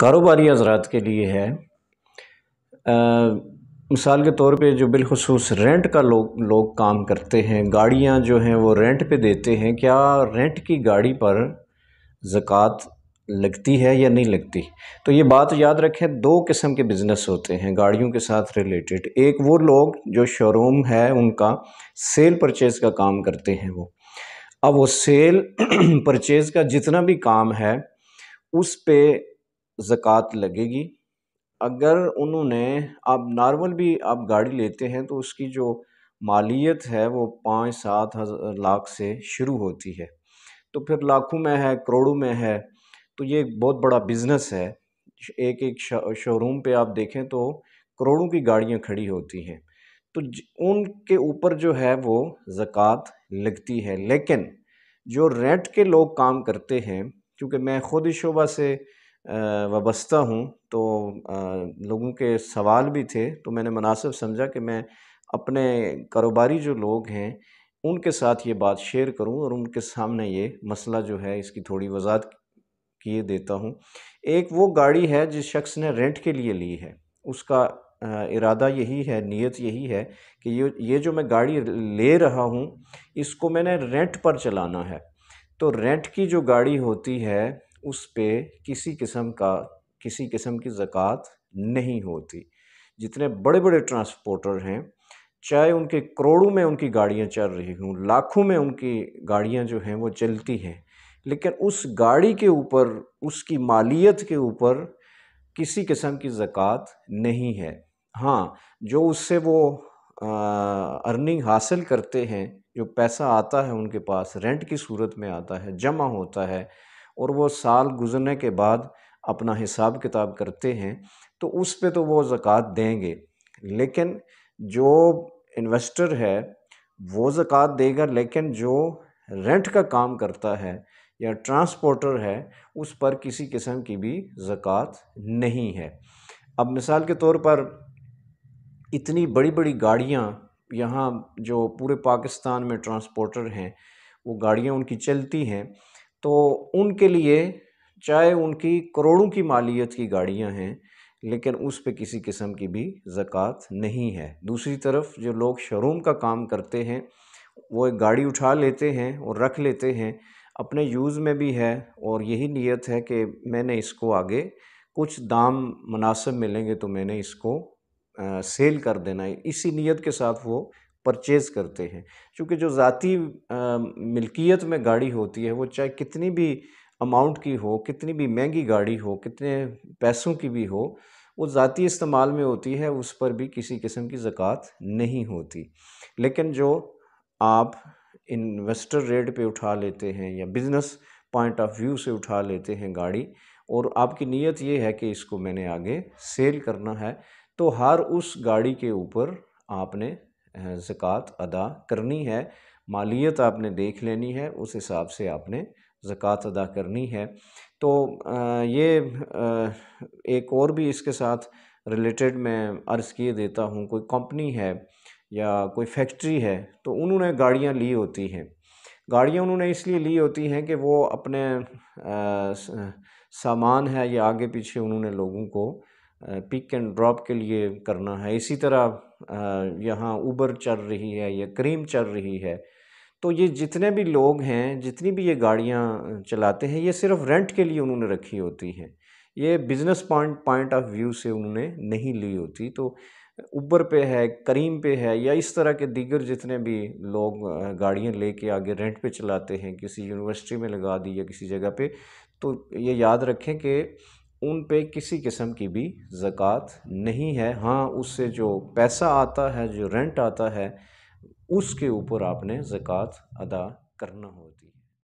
کاروباری حضرات کے لیے ہے۔ مثال کے طور پہ جو بالخصوص رینٹ کا لوگ کام کرتے ہیں، گاڑیاں جو ہیں وہ رینٹ پہ دیتے ہیں، کیا رینٹ کی گاڑی پر زکوٰۃ لگتی ہے یا نہیں لگتی؟ تو یہ بات یاد رکھیں، دو قسم کے بزنس ہوتے ہیں گاڑیوں کے ساتھ ریلیٹڈ۔ ایک وہ لوگ جو شو روم ہے ان کا سیل پرچیز کا کام کرتے ہیں، اب وہ سیل پرچیز کا جتنا بھی کام ہے اس پہ زکوٰۃ لگے گی۔ اگر انہوں نے آپ نارمل بھی آپ گاڑی لیتے ہیں تو اس کی جو مالیت ہے وہ 5-7 لاکھ سے شروع ہوتی ہے، تو پھر لاکھوں میں ہے، کروڑوں میں ہے، تو یہ ایک بہت بڑا بزنس ہے۔ ایک شو روم پہ آپ دیکھیں تو کروڑوں کی گاڑیاں کھڑی ہوتی ہیں، تو ان کے اوپر جو ہے وہ زکوٰۃ لگتی ہے۔ لیکن جو رینٹ کے لوگ کام کرتے ہیں، کیونکہ میں خود اس شعبہ سے وابستہ ہوں، تو لوگوں کے سوال بھی تھے، تو میں نے مناسب سمجھا کہ میں اپنے کاروباری جو لوگ ہیں ان کے ساتھ یہ بات شیئر کروں اور ان کے سامنے یہ مسئلہ جو ہے اس کی تھوڑی وضاحت کیے دیتا ہوں۔ ایک وہ گاڑی ہے جس شخص نے رینٹ کے لیے لی ہے، اس کا ارادہ یہی ہے، نیت یہی ہے کہ یہ جو میں گاڑی لے رہا ہوں اس کو میں نے رینٹ پر چلانا ہے، تو رینٹ کی جو گاڑی ہوتی ہے اس پہ کسی قسم کی زکوٰۃ نہیں ہوتی۔ جتنے بڑے بڑے ٹرانسپورٹر ہیں، چاہے ان کے کروڑوں میں ان کی گاڑیاں چل رہی ہوں، لاکھوں میں ان کی گاڑیاں جو ہیں وہ چلتی ہیں، لیکن اس گاڑی کے اوپر، اس کی مالیت کے اوپر کسی قسم کی زکوٰۃ نہیں ہے۔ ہاں، جو اس سے وہ ارننگ حاصل کرتے ہیں، جو پیسہ آتا ہے ان کے پاس رینٹ کی صورت میں آتا ہے، جمع ہوتا ہے، اور وہ سال گزرنے کے بعد اپنا حساب کتاب کرتے ہیں، تو اس پہ تو وہ زکوٰۃ دیں گے۔ لیکن جو انویسٹر ہے وہ زکوٰۃ دے گا، لیکن جو رینٹ کا کام کرتا ہے یا ٹرانسپورٹر ہے اس پر کسی قسم کی بھی زکوٰۃ نہیں ہے۔ اب مثال کے طور پر اتنی بڑی بڑی گاڑیاں یہاں جو پورے پاکستان میں ٹرانسپورٹر ہیں، وہ گاڑیاں ان کی چلتی ہیں، تو ان کے لیے چاہے ان کی کروڑوں کی مالیت کی گاڑیاں ہیں لیکن اس پہ کسی قسم کی بھی زکوٰۃ نہیں ہے۔ دوسری طرف جو لوگ شو روم کا کام کرتے ہیں وہ ایک گاڑی اٹھا لیتے ہیں اور رکھ لیتے ہیں، اپنے یوز میں بھی ہے، اور یہی نیت ہے کہ میں نے اس کو آگے کچھ دام مناسب ملیں گے تو میں نے اس کو سیل کر دینا ہے، اسی نیت کے ساتھ وہ پرچیز کرتے ہیں۔ چونکہ جو ذاتی ملکیت میں گاڑی ہوتی ہے وہ چاہے کتنی بھی اماؤنٹ کی ہو، کتنی بھی مہنگی گاڑی ہو، کتنے پیسوں کی بھی ہو، وہ ذاتی استعمال میں ہوتی ہے، اس پر بھی کسی قسم کی زکوٰۃ نہیں ہوتی۔ لیکن جو آپ انویسٹر ریٹ پہ اٹھا لیتے ہیں یا بزنس پوائنٹ آف ویو سے اٹھا لیتے ہیں گاڑی، اور آپ کی نیت یہ ہے کہ اس کو میں نے آگے سیل کرنا ہے، تو ہر اس گاڑی کے اوپر آپ نے زکوٰۃ ادا کرنی ہے، مالیت آپ نے دیکھ لینی ہے، اس حساب سے آپ نے زکوٰۃ ادا کرنی ہے۔ تو یہ ایک اور بھی اس کے ساتھ ریلیٹڈ میں عرض کیے دیتا ہوں، کوئی کمپنی ہے یا کوئی فیکٹری ہے، تو انہوں نے گاڑیاں لی ہوتی ہیں، گاڑیاں انہوں نے اس لیے لی ہوتی ہیں کہ وہ اپنے سامان ہے یا آگے پیچھے انہوں نے لوگوں کو پک اینڈ ڈراپ کے لیے کرنا ہے۔ اسی طرح یہاں اوبر چل رہی ہے یا کریم چل رہی ہے، تو یہ جتنے بھی لوگ ہیں، جتنی بھی یہ گاڑیاں چلاتے ہیں، یہ صرف رینٹ کے لیے انہوں نے رکھی ہوتی ہیں، یہ بزنس پوائنٹ آف ویو سے انہوں نے نہیں لی ہوتی۔ تو اوبر پہ ہے، کریم پہ ہے، یا اس طرح کے دیگر جتنے بھی لوگ گاڑیاں لے کے آگے رینٹ پہ چلاتے ہیں، کسی یونیورسٹی میں لگا دی یا کسی جگہ پہ، تو یہ یاد رکھیں کہ ان پہ کسی قسم کی بھی زکوٰۃ نہیں ہے۔ ہاں، اس سے جو پیسہ آتا ہے، جو رینٹ آتا ہے، اس کے اوپر آپ نے زکوٰۃ ادا کرنا ہوتی ہے۔